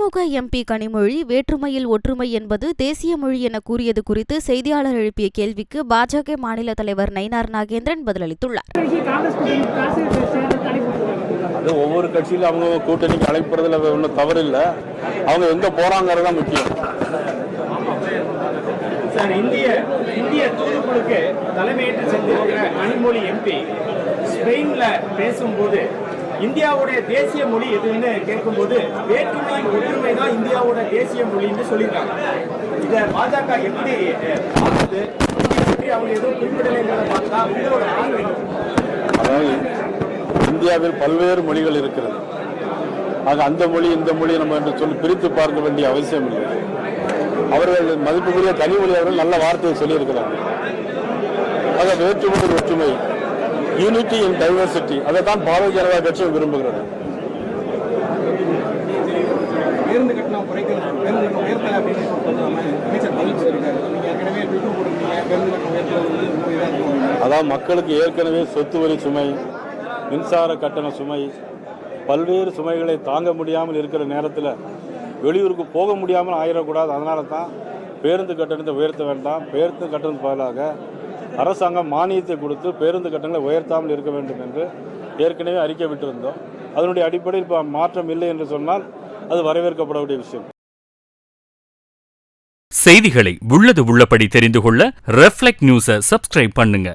திமுக MP Kanimozhi வேற்றுமையில் ஒற்றுமை என்பது தேசிய மொழி என கூறியது குறித்து செய்தியாளர் எழுப்பிய கேள்விக்கு பாஜக மாநில தலைவர் நயினார் நாகேந்திரன் பதிலளித்துள்ளார். ஒவ்வொரு கட்சியிலும் அவங்க கூட்டணிக்கு அழைப்பதுல ஒன்றும் தவறு இல்லை. அவங்க எங்க போறாங்கிறது தான் முக்கியம். இந்திய தூதுக்குழுக்கு தலைமையேற்று சென்றிருக்கிற கனிமொழி எம்பி ஸ்பெயின்ல பேசும்போது இந்தியாவுடைய தேசிய மொழி எதுன்னு கேட்கும்போது வேற்றுமை ஒற்றுமை தான் இந்தியாவோட தேசிய மொழின்னு சொல்லியிருக்காங்க. இதை பாஜக எப்படி பார்க்குது, அவங்க எதுவும் குறிப்பிடலைங்கிறத பார்த்தா உங்களோட ஆதரவு? அதாவது இந்தியாவில் பல்வேறு மொழிகள் இருக்கிறது. ஆக அந்த மொழி இந்த மொழி நம்ம என்று சொல்லி பிரித்து பார்க்க வேண்டிய அவசியம் இல்லை. அவர்கள் மதிப்புக்குரிய கனிமொழி அவர்கள் நல்ல வார்த்தையை சொல்லியிருக்கிறார்கள். ஆக வேற்றுமை ஒற்றுமை, யூனிட்டி இன் டைவர்சிட்டி, அதை தான் பாரதிய ஜனதா கட்சி விரும்புகிறது. அதாவது மக்களுக்கு ஏற்கனவே சொத்து வரி சுமை, மின்சார கட்டண சுமை, பல்வேறு சுமைகளை தாங்க முடியாமல் இருக்கிற நேரத்தில் வெளியூருக்கு போக முடியாமல் ஆயிடக்கூடாது. அதனால தான் பேருந்து கட்டணத்தை உயர்த்த வேண்டாம், பேருந்து கட்டணத்துக்கு பதிலாக அரசாங்கம் மானியத்தை கொடுத்து பேருந்து கட்டணங்களை உயர்த்தாமல் இருக்க வேண்டும் என்று ஏற்கனவே அறிக்கை விட்டிருந்தோம். அதனுடைய அடிப்படையில் இப்போ மாற்றம் இல்லை என்று சொன்னால் அது வரவேற்கப்படக்கூடிய விஷயம். செய்திகளை உள்ளது உள்ளபடி தெரிந்து கொள்ள ரெஃப்ளெக்ட் நியூஸை சப்ஸ்கிரைப் பண்ணுங்க.